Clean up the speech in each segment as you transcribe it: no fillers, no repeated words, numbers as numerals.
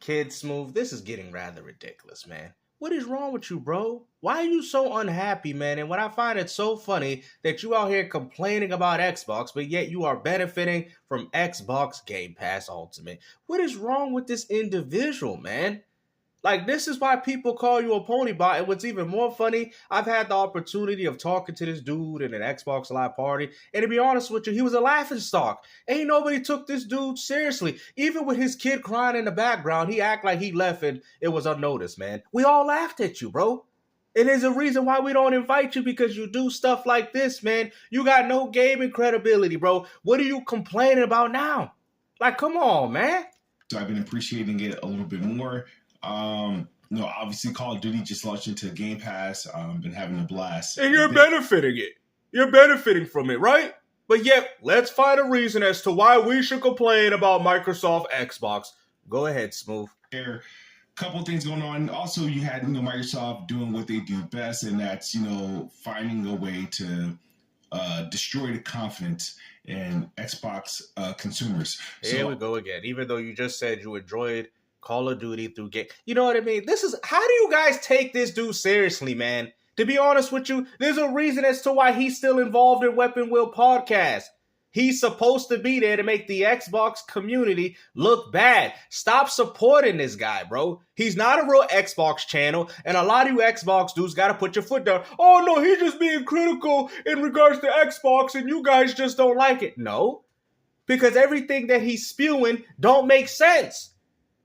Kidsmoove, this is getting rather ridiculous, man. What is wrong with you, bro? Why are you so unhappy, man? And what I find it so funny that you out here complaining about Xbox, but yet you are benefiting from Xbox Game Pass Ultimate. What is wrong with this individual, man? Like, this is why people call you a pony bot. And what's even more funny, I've had the opportunity of talking to this dude in an Xbox Live party. And to be honest with you, he was a laughingstock. Ain't nobody took this dude seriously. Even with his kid crying in the background, he act like he left and it was unnoticed, man. We all laughed at you, bro. And there's a reason why we don't invite you, because you do stuff like this, man. You got no gaming credibility, bro. What are you complaining about now? Like, come on, man. So I've been appreciating it a little bit more. Obviously Call of Duty just launched into Game Pass. Been having a blast. And you're benefiting it. You're benefiting from it, right? But yet, let's find a reason as to why we should complain about Microsoft Xbox. Go ahead, Smooth. There, couple things going on. Also, you had Microsoft doing what they do best, and that's finding a way to destroy the confidence in Xbox consumers. Here we go again. Even though you just said you enjoyed Call of Duty through game. You know what I mean? How do you guys take this dude seriously, man? To be honest with you, there's a reason as to why he's still involved in Weapon Wheel Podcast. He's supposed to be there to make the Xbox community look bad. Stop supporting this guy, bro. He's not a real Xbox channel, and a lot of you Xbox dudes got to put your foot down. Oh, no, he's just being critical in regards to Xbox, and you guys just don't like it. No, because everything that he's spewing don't make sense.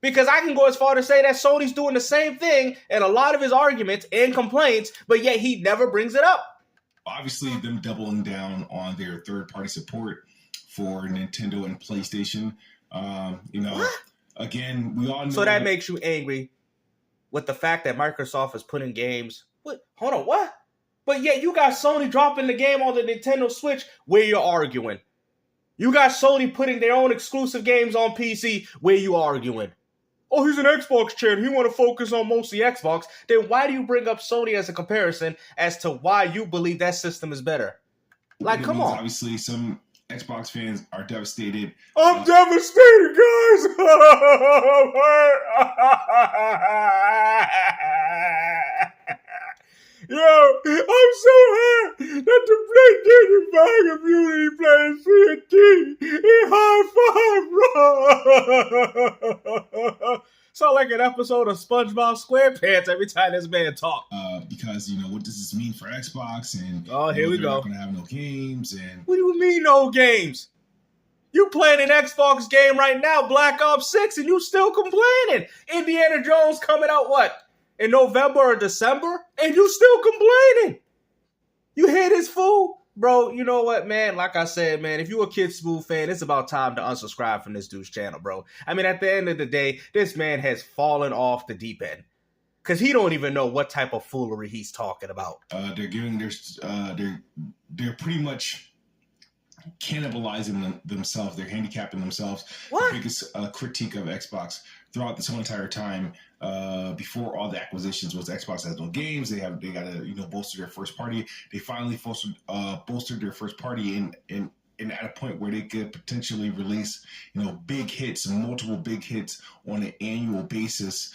Because I can go as far to say that Sony's doing the same thing in a lot of his arguments and complaints, but yet he never brings it up. Obviously, them doubling down on their third-party support for Nintendo and PlayStation. Again, we all know. So that makes you angry with the fact that Microsoft is putting games. What? Hold on, what? But yet you got Sony dropping the game on the Nintendo Switch where you're arguing. You got Sony putting their own exclusive games on PC where you arguing. Oh, he's an Xbox channel. He want to focus on mostly Xbox. Then why do you bring up Sony as a comparison as to why you believe that system is better? Like, come on. Obviously, some Xbox fans are devastated. I'm devastated, guys. Yo, I'm so happy that the PlayStation 5 community playing CNT in high five, bro. Sound like an episode of SpongeBob SquarePants every time this man talk. Because, what does this mean for Xbox? And here we go. They're not going to have no games. And what do you mean no games? You playing an Xbox game right now, Black Ops 6, and you still complaining. Indiana Jones coming out what? In November or December, and you still complaining. You hear this fool? Bro, you know what, man? Like I said, man, if you a Kidsmoove fan, it's about time to unsubscribe from this dude's channel, bro. I mean, at the end of the day, this man has fallen off the deep end. Because he don't even know what type of foolery he's talking about. They're giving they're pretty much cannibalizing themselves. They're handicapping themselves. What? The biggest critique of Xbox throughout this whole entire time, before all the acquisitions, was Xbox has no games. They got to bolster their first party. They finally bolstered their first party and at a point where they could potentially release big hits, multiple big hits on an annual basis.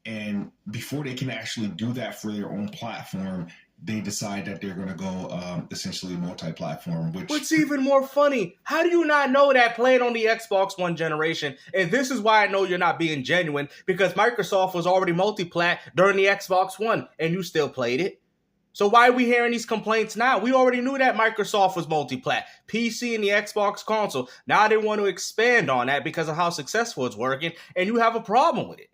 And before they can actually do that for their own platform, they decide that they're going to go essentially multi-platform. What's even more funny, how do you not know that playing on the Xbox One generation? And this is why I know you're not being genuine, because Microsoft was already multi-plat during the Xbox One, and you still played it. So why are we hearing these complaints now? We already knew that Microsoft was multi-plat, PC and the Xbox console. Now they want to expand on that because of how successful it's working, and you have a problem with it.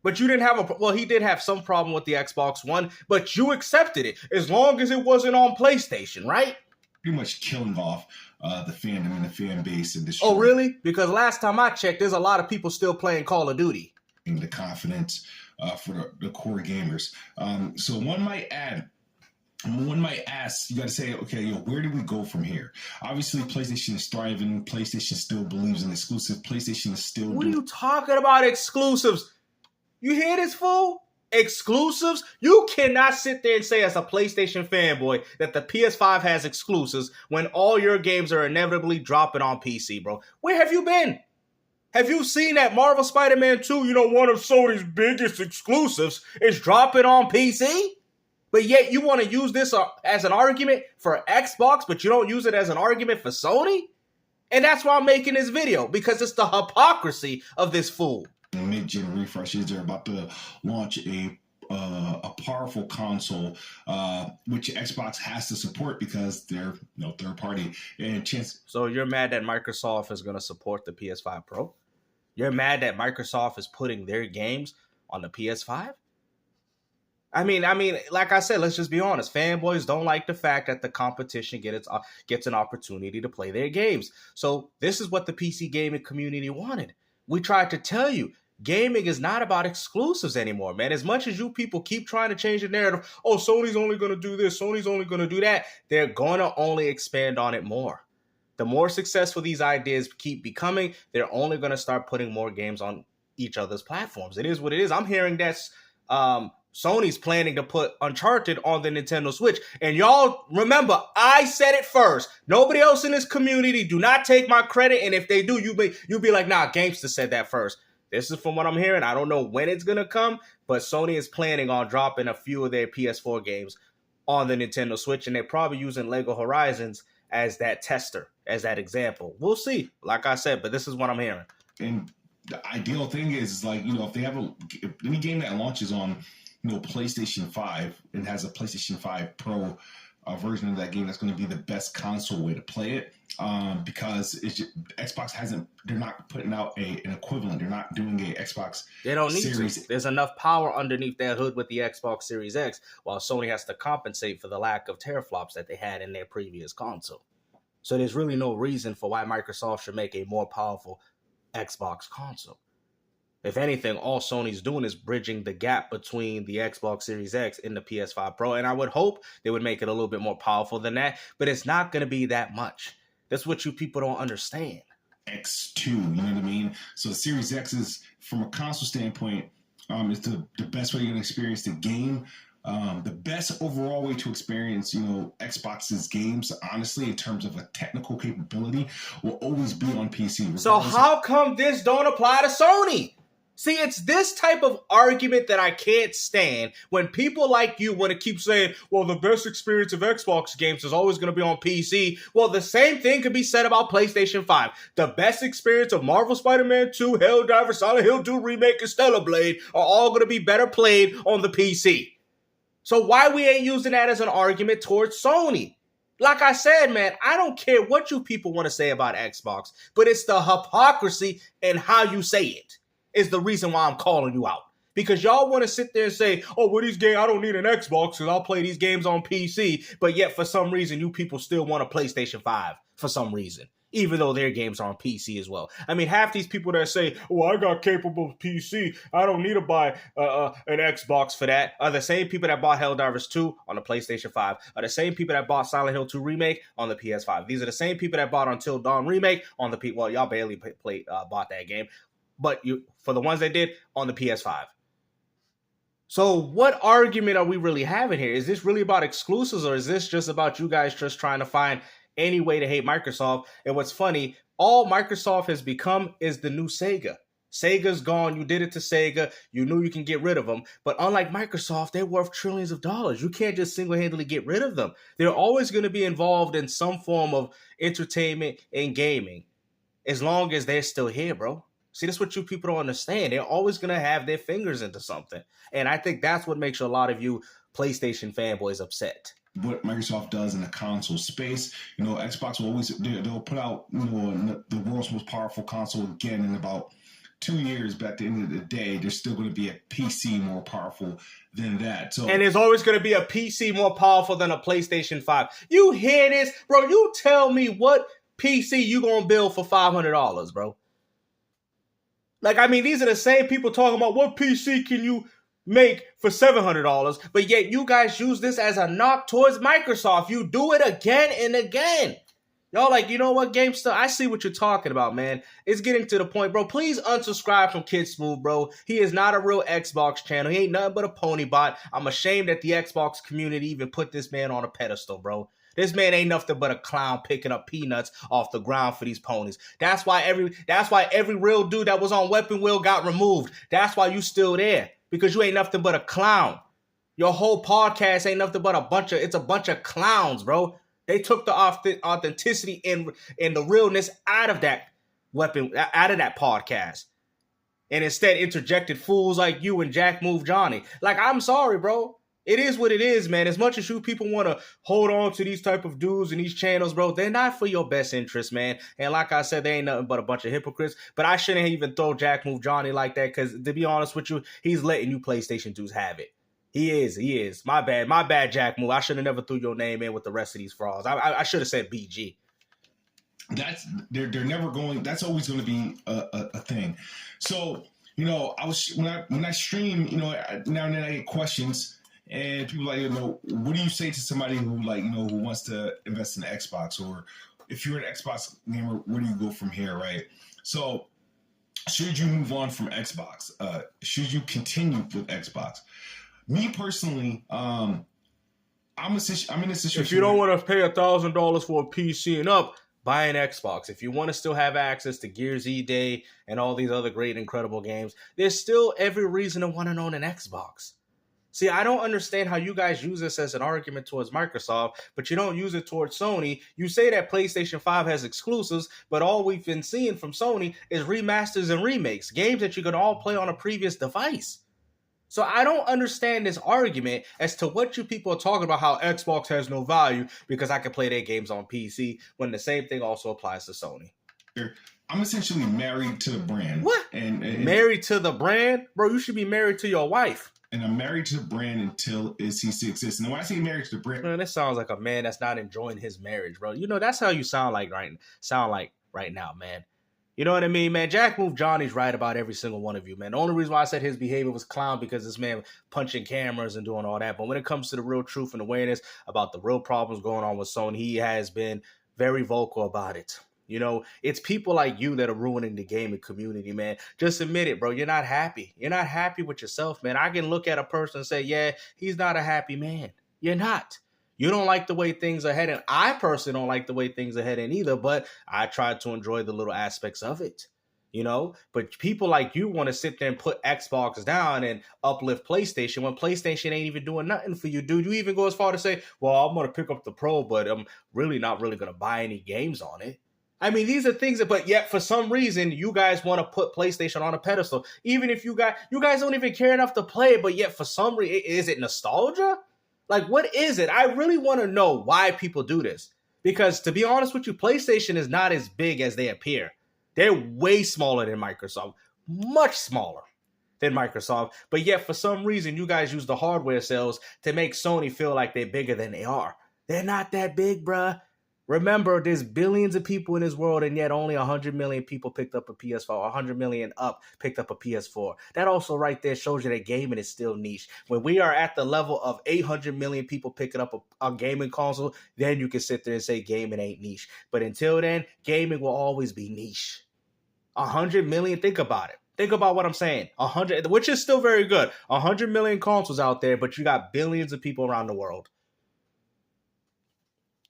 But you didn't have he did have some problem with the Xbox One, but you accepted it as long as it wasn't on PlayStation, right? Pretty much killing off the fandom and the fan base. Oh, really? Because last time I checked, there's a lot of people still playing Call of Duty. The confidence for the core gamers. So one might ask, you got to say, okay, where do we go from here? Obviously, PlayStation is thriving. PlayStation still believes in exclusive. PlayStation is still... What are you talking about exclusives? You hear this, fool? Exclusives? You cannot sit there and say as a PlayStation fanboy that the PS5 has exclusives when all your games are inevitably dropping on PC, bro. Where have you been? Have you seen that Marvel Spider-Man 2, one of Sony's biggest exclusives, is dropping on PC? But yet you want to use this as an argument for Xbox, but you don't use it as an argument for Sony? And that's why I'm making this video, because it's the hypocrisy of this fool. Mid-gen refreshes, they're about to launch a powerful console, which Xbox has to support because they're third party. And So you're mad that Microsoft is going to support the PS5 Pro? You're mad that Microsoft is putting their games on the PS5? I mean, like I said, let's just be honest. Fanboys don't like the fact that the competition gets an opportunity to play their games. So this is what the PC gaming community wanted. We tried to tell you, gaming is not about exclusives anymore, man. As much as you people keep trying to change the narrative, oh, Sony's only going to do this, Sony's only going to do that, they're going to only expand on it more. The more successful these ideas keep becoming, they're only going to start putting more games on each other's platforms. It is what it is. I'm hearing that's Sony's planning to put Uncharted on the Nintendo Switch. And y'all remember, I said it first. Nobody else in this community, do not take my credit. And if they do, you'll be like, nah, Gamester said that first. This is from what I'm hearing. I don't know when it's going to come, but Sony is planning on dropping a few of their PS4 games on the Nintendo Switch. And they're probably using Lego Horizons as that tester, as that example. We'll see, like I said, but this is what I'm hearing. And the ideal thing is like, if they have any game that launches on, PlayStation 5 and has a PlayStation 5 Pro version of that game, that's going to be the best console way to play it, because Xbox they're not putting out an equivalent. They're not doing a Xbox. They don't need Series. to. There's enough power underneath that hood with the Xbox Series X, while Sony has to compensate for the lack of teraflops that they had in their previous console. So there's really no reason for why Microsoft should make a more powerful Xbox console. If anything, all Sony's doing is bridging the gap between the Xbox Series X and the PS5 Pro. And I would hope they would make it a little bit more powerful than that. But it's not going to be that much. That's what you people don't understand. X2, you know what I mean? So the Series X is, from a console standpoint, is the best way you're going to experience the game. The best overall way to experience, Xbox's games, honestly, in terms of a technical capability, will always be on PC. So how come this don't apply to Sony? See, it's this type of argument that I can't stand when people like you want to keep saying, well, the best experience of Xbox games is always going to be on PC. Well, the same thing could be said about PlayStation 5. The best experience of Marvel Spider-Man 2, Helldivers, Silent Hill 2 Remake, and Stellar Blade are all going to be better played on the PC. So why we ain't using that as an argument towards Sony? Like I said, man, I don't care what you people want to say about Xbox, but it's the hypocrisy and how you say it is the reason why I'm calling you out. Because y'all want to sit there and say, oh, well, these games, I don't need an Xbox because I'll play these games on PC. But yet, for some reason, you people still want a PlayStation 5 for some reason, even though their games are on PC as well. I mean, half these people that say, well, I got capable PC, I don't need to buy an Xbox for that, are the same people that bought Helldivers 2 on the PlayStation 5, are the same people that bought Silent Hill 2 Remake on the PS5. These are the same people that bought Until Dawn Remake on the well, y'all barely bought that game. But for the ones that did, on the PS5. So what argument are we really having here? Is this really about exclusives, or is this just about you guys just trying to find any way to hate Microsoft? And what's funny, all Microsoft has become is the new Sega. Sega's gone. You did it to Sega. You knew you can get rid of them. But unlike Microsoft, they're worth trillions of dollars. You can't just single-handedly get rid of them. They're always going to be involved in some form of entertainment and gaming as long as they're still here, bro. See, that's what you people don't understand. They're always going to have their fingers into something. And I think that's what makes a lot of you PlayStation fanboys upset. What Microsoft does in the console space, Xbox will always, they'll put out, the world's most powerful console again in about 2 years, but at the end of the day, there's still going to be a PC more powerful than that. So, and there's always going to be a PC more powerful than a PlayStation 5. You hear this? Bro, you tell me what PC you going to build for $500, bro. Like, I mean, these are the same people talking about what PC can you make for $700, but yet you guys use this as a knock towards Microsoft. You do it again and again. Y'all like, you know what, Gamester? I see what you're talking about, man. It's getting to the point, bro. Please unsubscribe from Kidsmoove, bro. He is not a real Xbox channel. He ain't nothing but a pony bot. I'm ashamed that the Xbox community even put this man on a pedestal, bro. This man ain't nothing but a clown picking up peanuts off the ground for these ponies. That's why every real dude that was on Weapon Wheel got removed. That's why you still there. Because you ain't nothing but a clown. Your whole podcast ain't nothing but it's a bunch of clowns, bro. They took the authenticity and the realness out of that podcast. And instead interjected fools like you and Jackmoove Johnny. Like, I'm sorry, bro. It is what it is, man. As much as you people want to hold on to these type of dudes and these channels, bro, they're not for your best interest, man. And like I said, they ain't nothing but a bunch of hypocrites. But I shouldn't even throw Jackmoove Johnny like that because, to be honest with you, he's letting you PlayStation dudes have it. He is. My bad, Jackmoove. I should have never threw your name in with the rest of these frauds. I should have said BG. They're never going. That's always going to be a thing. So when I stream, now and then I get questions, and people like, what do you say to somebody who who wants to invest in the Xbox, or if you're an Xbox gamer, where do you go from here, right? So should you move on from Xbox? Should you continue with Xbox? Me personally, I'm in a situation. If you don't want to pay $1,000 for a PC and up, buy an Xbox. If you want to still have access to Gears E-Day and all these other great, incredible games, there's still every reason to want to own an Xbox. See, I don't understand how you guys use this as an argument towards Microsoft, but you don't use it towards Sony. You say that PlayStation 5 has exclusives, but all we've been seeing from Sony is remasters and remakes, games that you could all play on a previous device. So I don't understand this argument as to what you people are talking about, how Xbox has no value because I can play their games on PC, when the same thing also applies to Sony. I'm essentially married to the brand. What? And married to the brand? Bro, you should be married to your wife. And I'm married to the brand until it ceases to exist. And when I say married to the brand... Man, this sounds like a man that's not enjoying his marriage, bro. That's how you sound like right now, man. You know what I mean, man? Jackmoove Johnny's right about every single one of you, man. The only reason why I said his behavior was clown because this man punching cameras and doing all that. But when it comes to the real truth and awareness about the real problems going on with Sony, he has been very vocal about it. It's people like you that are ruining the gaming community, man. Just admit it, bro. You're not happy. You're not happy with yourself, man. I can look at a person and say, yeah, he's not a happy man. You're not. You don't like the way things are heading. I personally don't like the way things are heading either, but I try to enjoy the little aspects of it, But people like you want to sit there and put Xbox down and uplift PlayStation when PlayStation ain't even doing nothing for you, dude. You even go as far to say, well, I'm going to pick up the Pro, but I'm really not really going to buy any games on it. I mean, these are things but yet for some reason, you guys want to put PlayStation on a pedestal. Even if you guys don't even care enough to play it, but yet for some reason, is it nostalgia? Like, what is it? I really want to know why people do this. Because, to be honest with you, PlayStation is not as big as they appear. They're way smaller than Microsoft. Much smaller than Microsoft. But yet, for some reason, you guys use the hardware sales to make Sony feel like they're bigger than they are. They're not that big, bruh. Remember, there's billions of people in this world, and yet only 100 million people picked up a PS4. 100 million up picked up a PS4. That also right there shows you that gaming is still niche. When we are at the level of 800 million people picking up a gaming console, then you can sit there and say gaming ain't niche. But until then, gaming will always be niche. 100 million, think about it. Think about what I'm saying. 100, which is still very good. 100 million consoles out there, but you got billions of people around the world.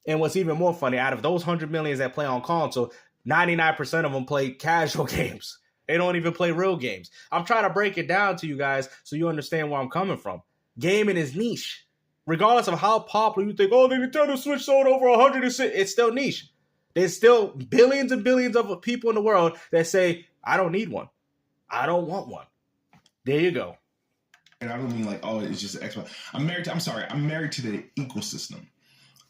And what's even more funny, out of those 100 millions that play on console, 99% of them play casual games. They don't even play real games. I'm trying to break it down to you guys so you understand where I'm coming from. Gaming is niche. Regardless of how popular you think, the Nintendo Switch sold over 106, it's still niche. There's still billions and billions of people in the world that say, I don't need one. I don't want one. There you go. And I don't mean it's just an Xbox. I'm married to the ecosystem.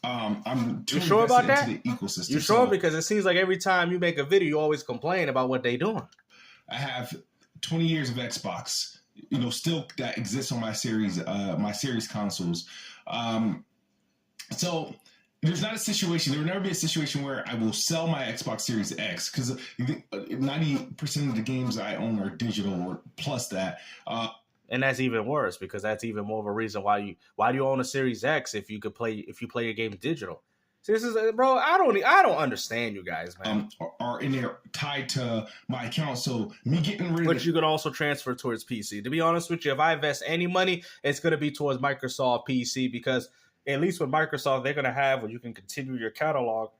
I'm you sure about that? Into the ecosystem. You sure? Because it seems like every time you make a video, you always complain about what they doing. I have 20 years of Xbox, still that exists on my series consoles. So there's not a situation. There will never be a situation where I will sell my Xbox Series X because 90% of the games I own are digital or plus that. And that's even worse because that's even more of a reason why do you own a Series X if you play your game digital? So this is, bro, I don't understand you guys, man. Are in there tied to my account, so me getting rid of. But you could also transfer towards PC. To be honest with you, if I invest any money, it's gonna be towards Microsoft PC because At least with Microsoft, they're going to have where you can continue your catalog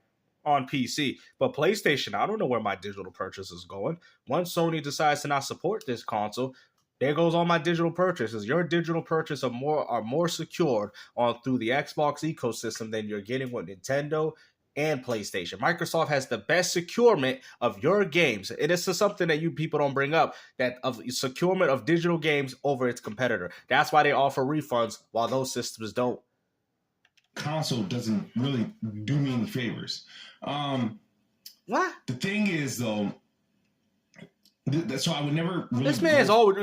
on PC. But PlayStation, I don't know where my digital purchase is going. Once Sony decides to not support this console, there goes all my digital purchases. Your digital purchases are more secured on through the Xbox ecosystem than you're getting with Nintendo and PlayStation. Microsoft has the best securement of your games. And this is something that you people don't bring up, that of securement of digital games over its competitor. That's why they offer refunds while those systems don't. Console doesn't really do me any favors. What? The thing is, though, so I would never really. This man's always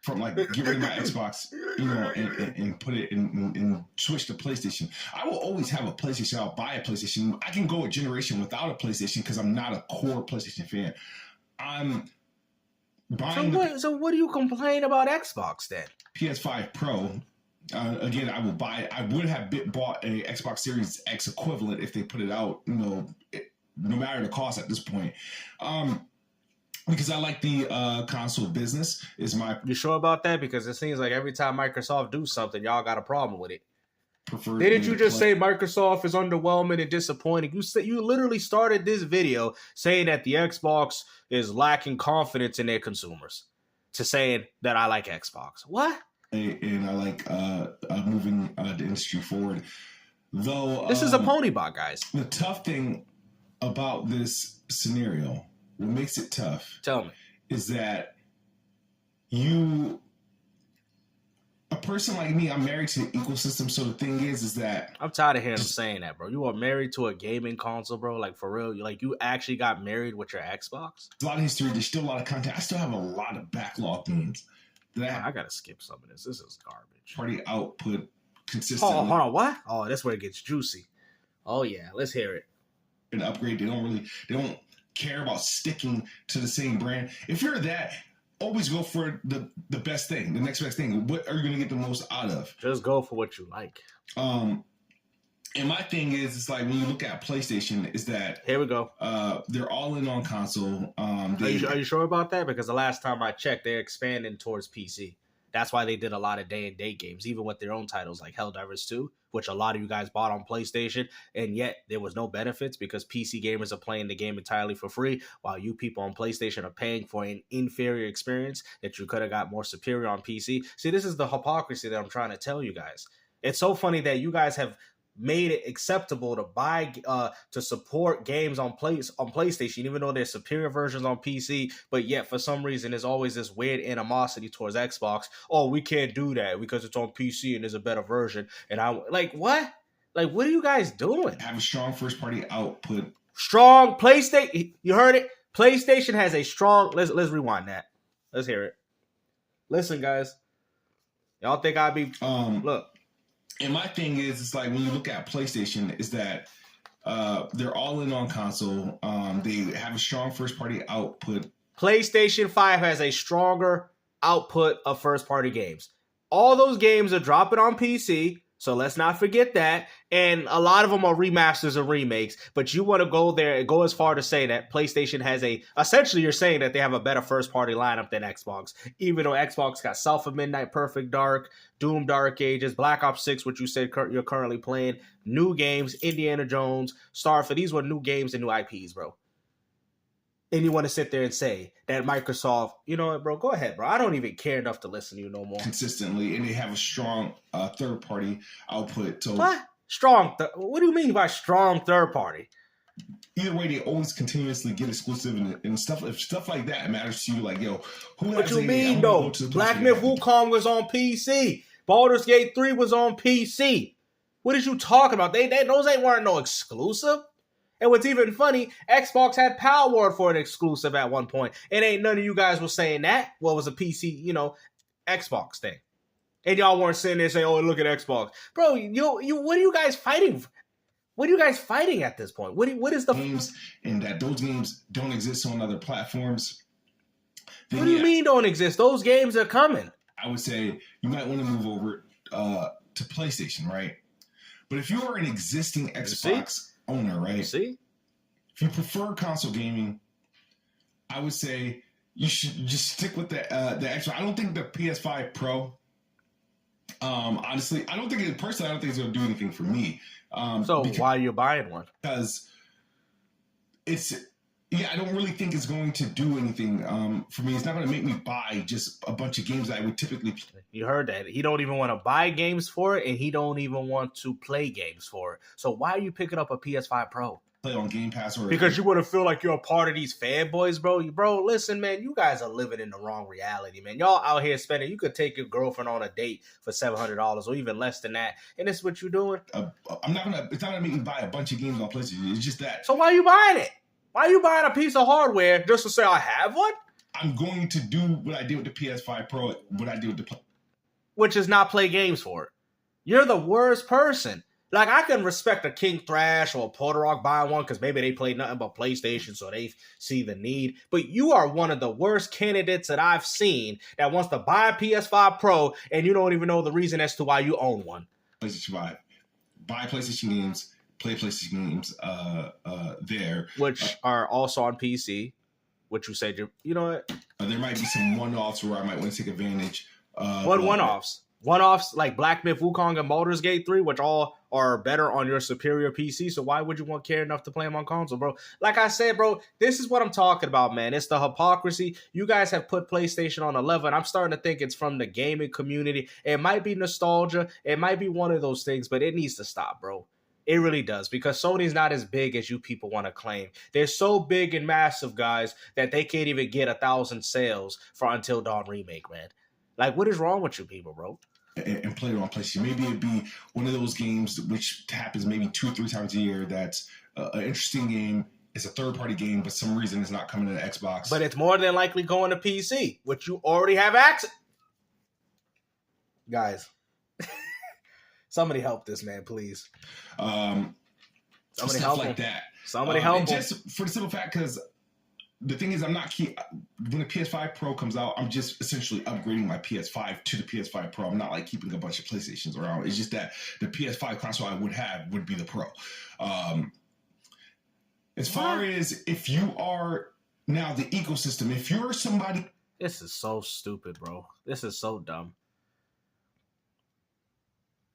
from like get rid of my Xbox, you know, and put it in and switch to PlayStation. I will always have a PlayStation. I'll buy a PlayStation. I can go a generation without a PlayStation because I'm not a core PlayStation fan. I'm buying. So what do you complain about Xbox then? PS5 Pro. Again, I will buy. I would have bought a Xbox Series X equivalent if they put it out. You know, no matter the cost at this point. Because I like the console business. Is my You sure about that? Because it seems like every time Microsoft do something, y'all got a problem with it. preferred. Didn't you just say Microsoft is underwhelming and disappointing? You literally started this video saying that the Xbox is lacking confidence in their consumers, to saying that I like Xbox. What? And I like moving the industry forward. Though this is a pony bot, guys. The tough thing about this scenario, what makes it tough, Tell me, is that a person like me, I'm married to the ecosystem. So the thing is that I'm tired of hearing him saying that, bro. You are married to a gaming console, bro. Like, for real, you actually got married with your Xbox. There's a lot of history. There's still a lot of content. I still have a lot of backlog games. I gotta skip some of this. This is garbage. Party output consistently. Hold on, what? Oh, that's where it gets juicy. Oh yeah, let's hear it. An upgrade. They don't care about sticking to the same brand. If you're that, always go for the best thing, the next best thing. What are you gonna get the most out of? Just go for what you like. And my thing is, it's like when you look at PlayStation, is that here we go. They're all in on console. Are you sure about that? Because the last time I checked, they're expanding towards PC. That's why they did a lot of day and date games, even with their own titles like Helldivers 2, which a lot of you guys bought on PlayStation, and yet there was no benefits because PC gamers are playing the game entirely for free, while you people on PlayStation are paying for an inferior experience that you could have got more superior on PC. See, this is the hypocrisy that I'm trying to tell you guys. It's so funny that you guys have made it acceptable to buy to support games on PlayStation, even though there's superior versions on PC, but yet for some reason there's always this weird animosity towards Xbox. Oh, we can't do that because it's on PC and there's a better version. And I like, what? Like, what are you guys doing? Have a strong first party output. Strong PlayStation. You heard it. PlayStation has a strong. Let's rewind that. Let's hear it. Listen, guys. Y'all think I'd be look. And my thing is, it's like when you look at PlayStation, is that they're all in on console. They have a strong first-party output. PlayStation 5 has a stronger output of first-party games. All those games are dropping on PC, so let's not forget that. And a lot of them are remasters and remakes. But you want to go there and go as far to say that PlayStation has essentially you're saying that they have a better first-party lineup than Xbox. Even though Xbox got South of Midnight, Perfect Dark, Doom Dark Ages, Black Ops 6, which you said you're currently playing, new games, Indiana Jones, Starfield. These were new games and new IPs, bro. And you want to sit there and say that Microsoft, you know what, bro, go ahead, bro. I don't even care enough to listen to you no more. Consistently, and they have a strong third-party output. So what? Strong? What do you mean by strong third-party? Either way, they always continuously get exclusive and stuff. If stuff like that matters to you, like, yo, what you mean, though? Black Myth Wukong was on PC. Baldur's Gate 3 was on PC. What is you talking about? Those weren't no exclusive. And what's even funny, Xbox had Power Word for an exclusive at one point. And ain't none of you guys was saying that. Well, it was a PC, Xbox thing. And y'all weren't sitting there saying, oh, look at Xbox. Bro, what are you guys fighting? What are you guys fighting at this point? What is the games, and that those games don't exist on other platforms? What do you mean don't exist? Those games are coming. I would say you might want to move over to PlayStation, right? But if you are an existing Xbox owner, right? See? If you prefer console gaming, I would say you should just stick with the Xbox. I don't think the PS5 Pro Honestly, I don't think it's going to do anything for me. So why are you buying one? Because I don't really think it's going to do anything for me. It's not going to make me buy just a bunch of games that I would typically. You heard that. He don't even want to buy games for it, and he don't even want to play games for it. So why are you picking up a PS5 Pro? Play on Game Pass or because you want to feel like you're a part of these fanboys, bro. Bro, listen, man, you guys are living in the wrong reality, man. Y'all out here spending. You could take your girlfriend on a date for $700 or even less than that, and this is what you're doing. It's not gonna make me buy a bunch of games on PlayStation. It's just that. So why are you buying it? Why are you buying a piece of hardware just to say I have one? I'm going to do what I did with the PS5 Pro. What I did with the which is not play games for it. You're the worst person. Like, I can respect a King Thrash or a Porter Rock buying one because maybe they play nothing but PlayStation, so they see the need. But you are one of the worst candidates that I've seen that wants to buy a PS5 Pro and you don't even know the reason as to why you own one. PlayStation 5. Buy PlayStation games, play PlayStation games there. Which are also on PC, which you said, you know what? There might be some one-offs where I might want to take advantage. What one-offs? One-offs like Black Myth, Wukong, and Baldur's Gate 3, which all are better on your superior PC. So why would you want care enough to play them on console, bro? Like I said, bro, this is what I'm talking about, man. It's the hypocrisy. You guys have put PlayStation on a level, and I'm starting to think it's from the gaming community. It might be nostalgia. It might be one of those things, but it needs to stop, bro. It really does, because Sony's not as big as you people want to claim. They're so big and massive, guys, that they can't even get 1,000 sales for Until Dawn Remake, man. Like, what is wrong with you people, bro? And play it on PlayStation. Maybe it'd be one of those games which happens maybe 2 or 3 times a year. That's an interesting game. It's a third-party game, but some reason it's not coming to Xbox. But it's more than likely going to PC, which you already have access. Guys, somebody help this man, please. Somebody help like him. that. Somebody help him. Just for the simple fact, because the thing is, when the PS5 Pro comes out, I'm just essentially upgrading my PS5 to the PS5 Pro. I'm not like keeping a bunch of PlayStations around. It's just that the PS5 console I would have would be the Pro. As far as if you are now the ecosystem, if you're somebody... This is so stupid, bro. This is so dumb.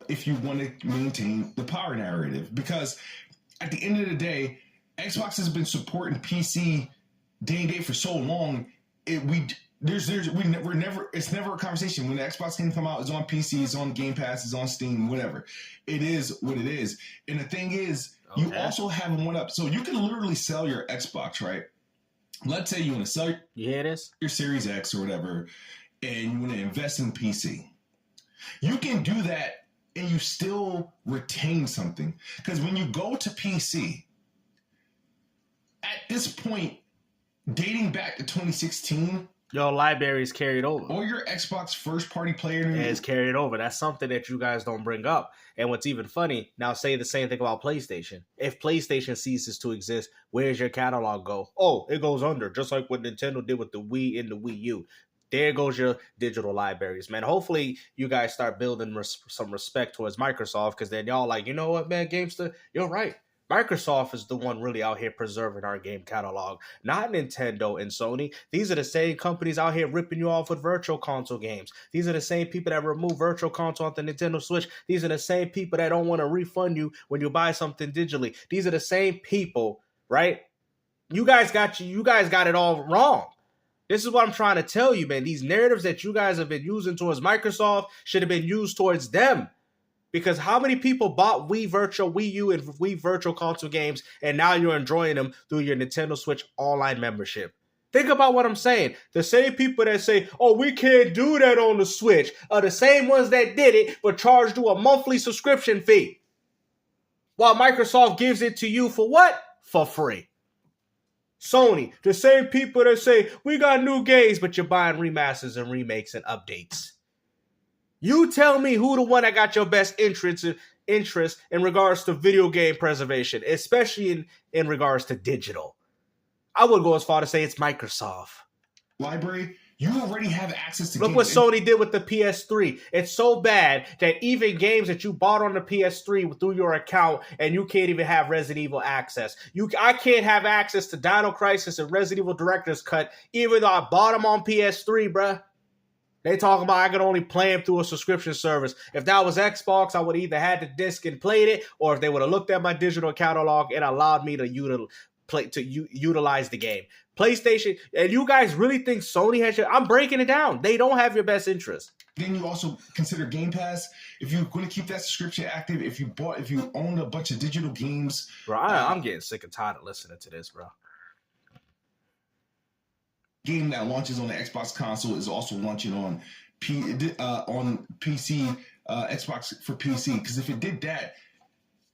If you want to maintain the power narrative, because at the end of the day, Xbox has been supporting PC day and day for so long. It's never a conversation. When the Xbox game come out, it's on PC, it's on Game Pass, it's on Steam, whatever. It is what it is. And the thing is, you also have one up. So you can literally sell your Xbox, right? Let's say you want to sell your Series X or whatever, and you want to invest in PC. You can do that and you still retain something. Because when you go to PC, at this point, dating back to 2016, your library is carried over. Or your Xbox first-party player is carried over. That's something that you guys don't bring up. And what's even funny, now say the same thing about PlayStation. If PlayStation ceases to exist, where's your catalog go? Oh, it goes under, just like what Nintendo did with the Wii and the Wii U. There goes your digital libraries, man. Hopefully, you guys start building some respect towards Microsoft, because then y'all like, you know what, man, Gamester, you're right. Microsoft is the one really out here preserving our game catalog, not Nintendo and Sony. These are the same companies out here ripping you off with virtual console games. These are the same people that remove virtual console off the Nintendo Switch. These are the same people that don't want to refund you when you buy something digitally. These are the same people, right? You guys got it all wrong. This is what I'm trying to tell you, man. These narratives that you guys have been using towards Microsoft should have been used towards them. Because how many people bought Wii U and Wii Virtual Console games, and now you're enjoying them through your Nintendo Switch online membership? Think about what I'm saying. The same people that say, oh, we can't do that on the Switch, are the same ones that did it, but charged you a monthly subscription fee. While Microsoft gives it to you for what? For free. Sony, the same people that say, we got new games, but you're buying remasters and remakes and updates. You tell me who the one that got your best interest in regards to video game preservation, especially in regards to digital. I would go as far to say it's Microsoft. Library, you already have access to games. Look what Sony did with the PS3. It's so bad that even games that you bought on the PS3 through your account, and you can't even have Resident Evil access. I can't have access to Dino Crisis and Resident Evil Director's Cut, even though I bought them on PS3, bruh. They talk about I could only play them through a subscription service. If that was Xbox, I would either had the disc and played it, or if they would have looked at my digital catalog and allowed me to utilize the game. PlayStation, and you guys really think Sony has your... I'm breaking it down. They don't have your best interest. Then you also consider Game Pass. If you're going to keep that subscription active, if you own a bunch of digital games, bro, I'm getting sick and tired of listening to this, bro. Game that launches on the Xbox console is also launching on PC, Xbox for PC. Because if it did that,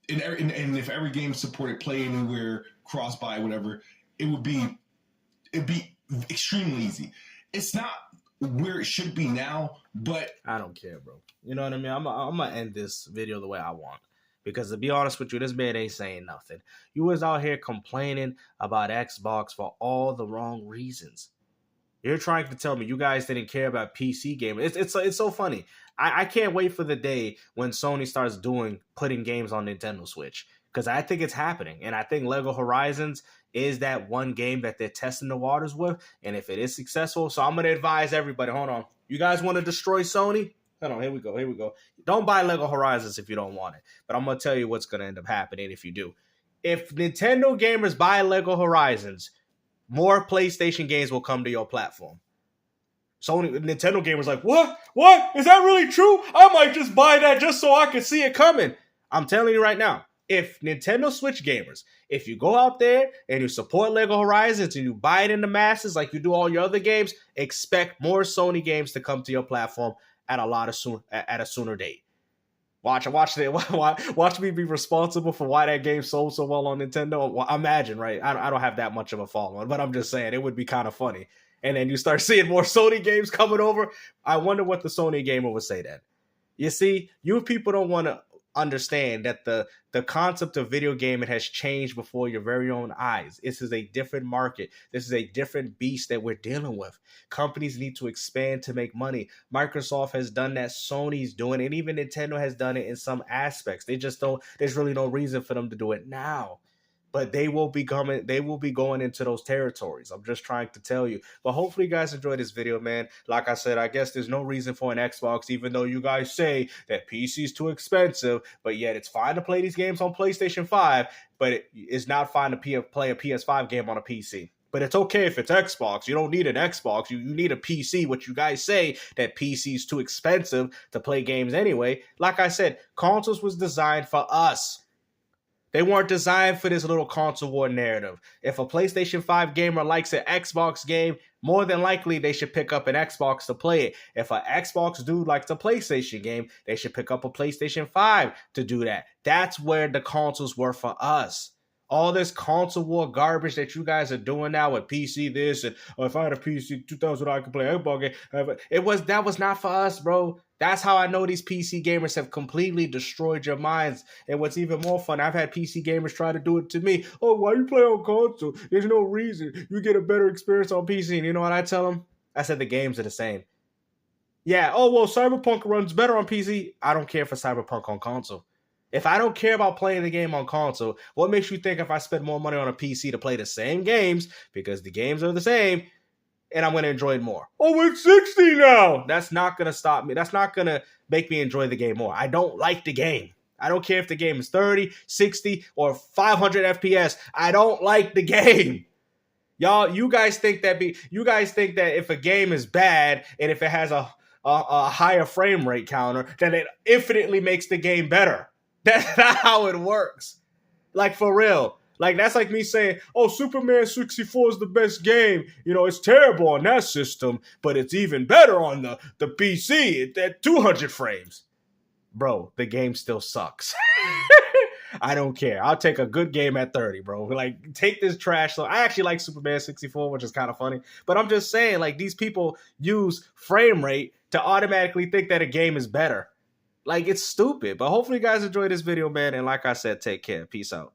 and if every game supported Play Anywhere, Cross Buy, whatever, it'd be extremely easy. It's not where it should be now, but I don't care, bro. You know what I mean? I'm gonna end this video the way I want. Because to be honest with you, this man ain't saying nothing. You was out here complaining about Xbox for all the wrong reasons. You're trying to tell me you guys didn't care about PC gaming. It's so funny. I can't wait for the day when Sony starts putting games on Nintendo Switch. Because I think it's happening. And I think Lego Horizons is that one game that they're testing the waters with. And if it is successful, so I'm going to advise everybody, hold on. You guys want to destroy Sony? Hold on, here we go. Don't buy Lego Horizons if you don't want it. But I'm going to tell you what's going to end up happening if you do. If Nintendo gamers buy Lego Horizons, more PlayStation games will come to your platform. Nintendo gamers like, what? Is that really true? I might just buy that just so I can see it coming. I'm telling you right now, if Nintendo Switch gamers, if you go out there and you support Lego Horizons and you buy it in the masses like you do all your other games, expect more Sony games to come to your platform at a sooner date. Watch me be responsible for why that game sold so well on Nintendo. Well, imagine, right? I don't have that much of a following, but I'm just saying it would be kind of funny. And then you start seeing more Sony games coming over. I wonder what the Sony gamer would say then. You see, you people don't want to understand that the concept of video gaming has changed before your very own eyes. This is a different market. This is a different beast that we're dealing with. Companies need to expand to make money. Microsoft has done that. Sony's doing it. And even Nintendo has done it in some aspects. There's really no reason for them to do it now. But they will be going into those territories. I'm just trying to tell you. But hopefully you guys enjoyed this video, man. Like I said, I guess there's no reason for an Xbox, even though you guys say that PC is too expensive, but yet it's fine to play these games on PlayStation 5, but it's not fine to play a PS5 game on a PC. But it's okay if it's Xbox. You don't need an Xbox. You need a PC, which you guys say that PC is too expensive to play games anyway. Like I said, consoles was designed for us. They weren't designed for this little console war narrative. If a PlayStation 5 gamer likes an Xbox game, more than likely they should pick up an Xbox to play it. If an Xbox dude likes a PlayStation game, they should pick up a PlayStation 5 to do that. That's where the consoles were for us. All this console war garbage that you guys are doing now with PC this and if I had a PC 2000 I could play Xbox game. That was not for us, bro. That's how I know these PC gamers have completely destroyed your minds. And what's even more fun, I've had PC gamers try to do it to me. Oh, why you play on console? There's no reason. You get a better experience on PC. And you know what I tell them? I said the games are the same. Yeah, oh, well, Cyberpunk runs better on PC. I don't care for Cyberpunk on console. If I don't care about playing the game on console, what makes you think if I spend more money on a PC to play the same games, because the games are the same, and I'm going to enjoy it more? Oh, it's 60 now! That's not going to stop me. That's not going to make me enjoy the game more. I don't like the game. I don't care if the game is 30, 60, or 500 FPS. I don't like the game. Y'all, you guys think that if a game is bad and if it has a higher frame rate counter, then it infinitely makes the game better. That's not how it works. Like, for real. Like, that's like me saying, oh, Superman 64 is the best game. You know, it's terrible on that system, but it's even better on the PC at 200 frames. Bro, the game still sucks. I don't care. I'll take a good game at 30, bro. Like, take this trash. So I actually like Superman 64, which is kind of funny. But I'm just saying, like, these people use frame rate to automatically think that a game is better. Like, it's stupid. But hopefully you guys enjoyed this video, man. And like I said, take care. Peace out.